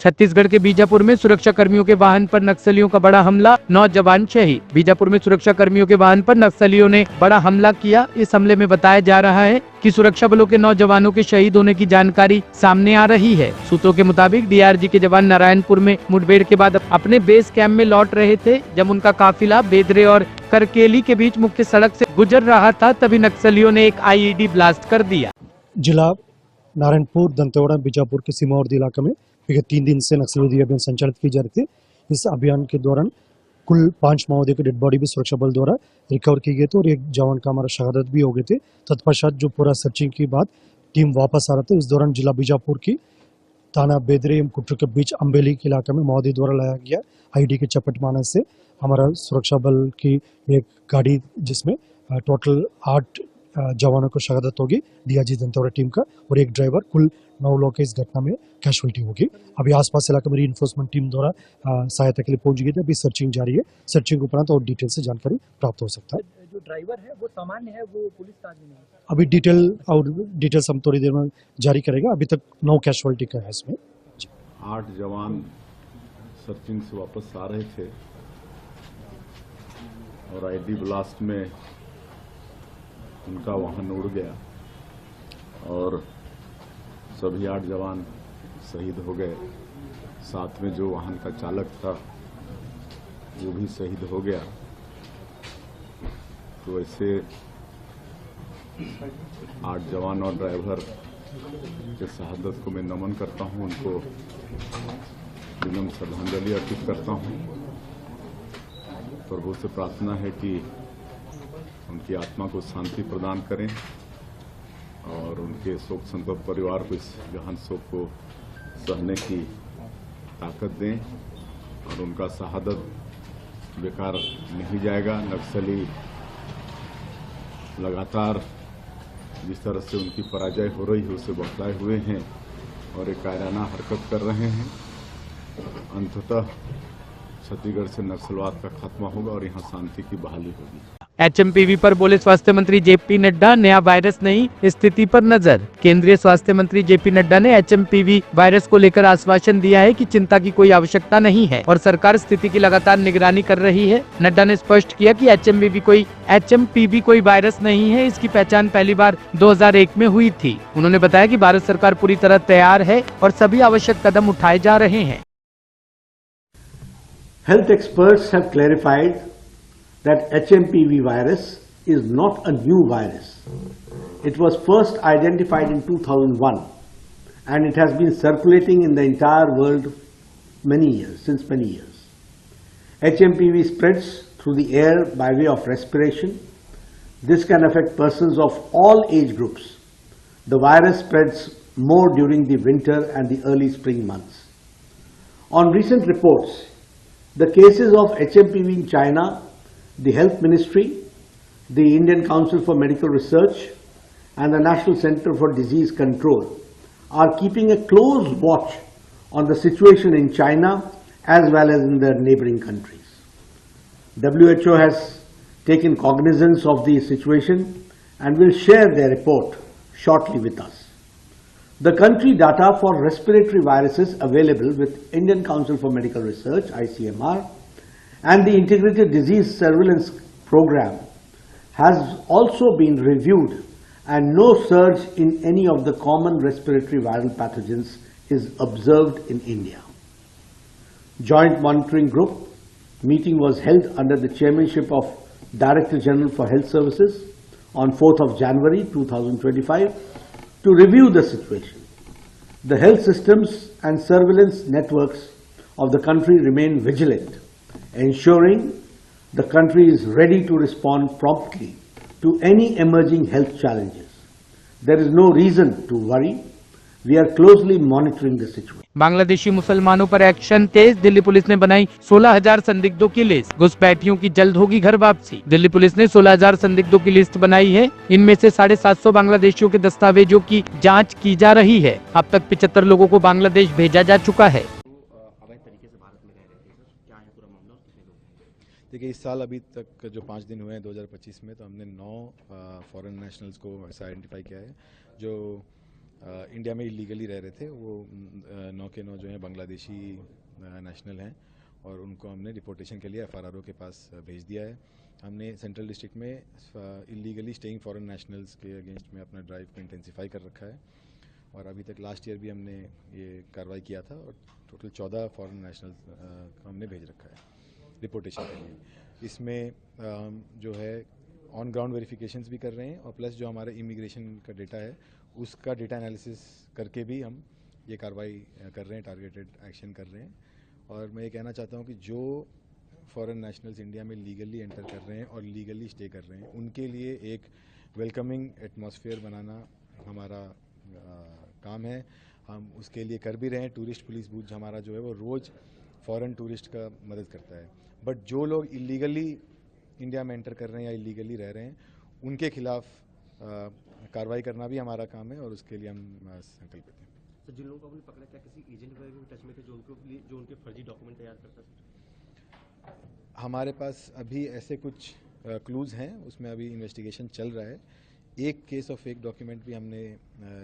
छत्तीसगढ़ के बीजापुर में सुरक्षा कर्मियों के वाहन पर नक्सलियों का बड़ा हमला, 9 जवान शहीद। बीजापुर में सुरक्षा कर्मियों के वाहन पर नक्सलियों ने बड़ा हमला किया। इस हमले में बताया जा रहा है कि सुरक्षा बलों के 9 जवानों के शहीद होने की जानकारी सामने आ रही है। सूत्रों के मुताबिक डीआरजी के जवान नारायणपुर में मुठभेड़ के बाद अपने बेस कैंप में लौट रहे थे। जब उनका काफिला बेदरे और करकेली के बीच मुख्य सड़क से गुजर रहा था, तभी नक्सलियों ने एक आईईडी ब्लास्ट कर दिया। जिला नारायणपुर, दंतेवाड़ा, बीजापुर के सीमावर्ती इलाके में विगत 3 दिन से नक्सलवादी अभियान संचालित की जा रही थी। इस अभियान के दौरान कुल 5 माओवादियों की डेड बॉडी भी सुरक्षा बल द्वारा रिकवर की गई थी और एक जवान का हमारा शहादत भी हो गए थे। तत्पश्चात जो पूरा सर्चिंग के बाद टीम वापस आ रहा था, इस दौरान जिला बीजापुर की थाना बेदरे एवं कुट्टू के बीच अम्बेली के इलाके में माओवादी द्वारा लाया गया आईडी के चपेट मारने से हमारा सुरक्षा बल की एक गाड़ी, जिसमें टोटल 8 जवानों को शहादत होगी डीआरजी दंतेवाड़ा टीम का, और एक ड्राइवर, कुल 9 लोग के इस घटना में कैजुअल्टी होगी। अभी आसपास इलाके में रीइंफोर्समेंट टीम द्वारा सहायता के लिए पहुंच गई थी। अभी सर्चिंग जारी है। सर्चिंग उपरांत और डिटेल से जानकारी प्राप्त हो सकता है। जो ड्राइवर है वो सामान्य है, वो पुलिस का आदमी नहीं है। अभी डिटेल्स हम थोड़ी देर में जारी करेगा। अभी तक 9 कैजुअल्टी का है इसमें। 8 जवान सर्चिंग से वापस आ रहे थे और आईडी ब्लास्ट में उनका वाहन उड़ गया और सभी 8 जवान शहीद हो गए। साथ में जो वाहन का चालक था वो भी शहीद हो गया। तो ऐसे 8 जवान और ड्राइवर के शहादत को मैं नमन करता हूं, उनको विनम्र श्रद्धांजलि अर्पित करता हूं। प्रभु से प्रार्थना है कि उनकी आत्मा को शांति प्रदान करें और उनके शोक संतप्त परिवार को इस गहन शोक को सहने की ताकत दें और उनका शहादत बेकार नहीं जाएगा। नक्सली लगातार जिस तरह से उनकी पराजय हो रही है उससे बौखलाए हुए हैं और एक कायराना हरकत कर रहे हैं। अंततः छत्तीसगढ़ से नक्सलवाद का खात्मा होगा और यहाँ शांति की बहाली होगी। एचएमपीवी पर बोले स्वास्थ्य मंत्री जेपी नड्डा, नया वायरस नहीं, स्थिति पर नजर। केंद्रीय स्वास्थ्य मंत्री जेपी नड्डा ने एचएमपीवी वायरस को लेकर आश्वासन दिया है कि चिंता की कोई आवश्यकता नहीं है और सरकार स्थिति की लगातार निगरानी कर रही है। नड्डा ने स्पष्ट किया कि एचएमपीवी कोई वायरस नहीं है, इसकी पहचान पहली बार 2001 में हुई थी। उन्होंने बताया कि भारत सरकार पूरी तरह तैयार है और सभी आवश्यक कदम उठाए जा रहे हैं। Health experts have clarified that HMPV virus is not a new virus. It was first identified in 2001 and it has been circulating in the entire world since many years. HMPV spreads through the air by way of respiration. This can affect persons of all age groups. The virus spreads more during the winter and the early spring months. On recent reports, the cases of HMPV in China, the Health Ministry, the Indian Council for Medical Research and the National Center for Disease Control are keeping a close watch on the situation in China as well as in the neighboring countries. WHO has taken cognizance of the situation and will share their report shortly with us. The country data for respiratory viruses available with Indian Council for Medical Research, ICMR, and the Integrated Disease Surveillance Program has also been reviewed and no surge in any of the common respiratory viral pathogens is observed in India. Joint Monitoring Group meeting was held under the chairmanship of Director General for Health Services on 4th of January 2025 to review the situation. The health systems and surveillance networks of the country remain vigilant, ensuring the country is ready to respond promptly to any emerging health challenges. There is no reason to worry. We are closely monitoring the situation. Bangladeshi मुसलमानों पर action तेज। Delhi police ने बनाई 16,000 संदिग्धों की list. घुसपैठियों की जल्द होगी घर वापसी। दिल्ली पुलिस ने 16,000 संदिग्धों की लिस्ट बनाई है। इनमें से 750 बांग्लादेशियों के दस्तावेजों की जांच की जा रही है। अब तक 75 लोगों को बांग्लादेश भेजा जा चुका है। देखिए, इस साल अभी तक जो 5 दिन हुए हैं 2025 में, तो हमने 9 फॉरेन नेशनल्स को ऐसा आइडेंटिफाई किया है जो इंडिया में इलीगली रह रहे थे। वो 9 के 9 जो हैं बांग्लादेशी नेशनल हैं और उनको हमने डिपोर्टेशन के लिए FRRO के पास भेज दिया है। हमने सेंट्रल डिस्ट्रिक्ट में इलीगली स्टेइंग फॉरेन नेशनल्स के अगेंस्ट में अपना ड्राइव को इंटेंसिफाई कर रखा है और अभी तक लास्ट ईयर भी हमने ये कार्रवाई किया था और टोटल 14 फॉरेन नेशनल्स को हमने भेज रखा है डिपोर्टेशन के लिए। इसमें जो है ऑन ग्राउंड वेरिफिकेशंस भी कर रहे हैं और प्लस जो हमारे इमिग्रेशन का डेटा है उसका डेटा एनालिसिस करके भी हम ये कार्रवाई कर रहे हैं, टारगेटेड एक्शन कर रहे हैं। और मैं ये कहना चाहता हूँ कि जो फॉरेन नेशनल्स इंडिया में लीगली एंटर कर रहे हैं और लीगली स्टे कर रहे हैं उनके लिए एक वेलकमिंग एटमॉस्फेयर बनाना हमारा काम है। हम उसके लिए कर भी रहे हैं। टूरिस्ट पुलिस बूथ हमारा जो है वो रोज़ फॉरेन टूरिस्ट का मदद करता है। बट जो लोग इलीगली इंडिया में एंटर कर रहे हैं या इलीगली रह रहे हैं उनके खिलाफ कार्रवाई करना भी हमारा काम है और उसके लिए हम संकल्पित हैं। तो जिन लोगों को आपने पकड़ा, क्या किसी एजेंट वगैरह के टच में थे जो उनके फर्जी डॉक्यूमेंट तैयार करता था? हमारे पास अभी ऐसे कुछ क्लूज हैं, उसमें अभी इन्वेस्टिगेशन चल रहा है। एक केस ऑफ फेक डॉक्यूमेंट भी हमने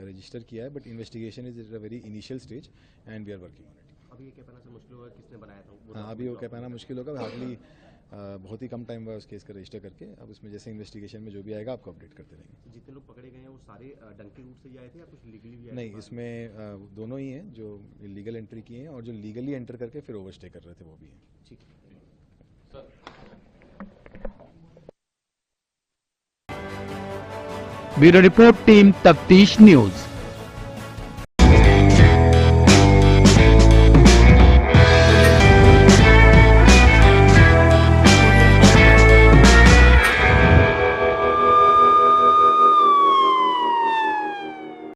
रजिस्टर किया है, but investigation is at a very initial stage and we are working on it. अभी ये कह पाना मुश्किल होगा किसने बनाया था? हाँ, अभी वो कह पाना मुश्किल होगा। हार्डली बहुत ही कम टाइम हुआ उस केस का रजिस्टर करके। अब उसमें जैसे इन्वेस्टिगेशन में जो भी आएगा आपको अपडेट करते रहेंगे। तो जितने लोग पकड़े गए हैं वो सारे डंकी रूट से ही आए थे या कुछ लीगली भी आए थे? नहीं, इसमें दोनों ही हैं, जो लीगल एंट्री किए हैं और जो लीगली एंटर करके फिर ओवरस्टे कर रहे थे वो भी हैं। ठीक है। ब्यूरो रिपोर्ट टीम तफ्तीश न्यूज।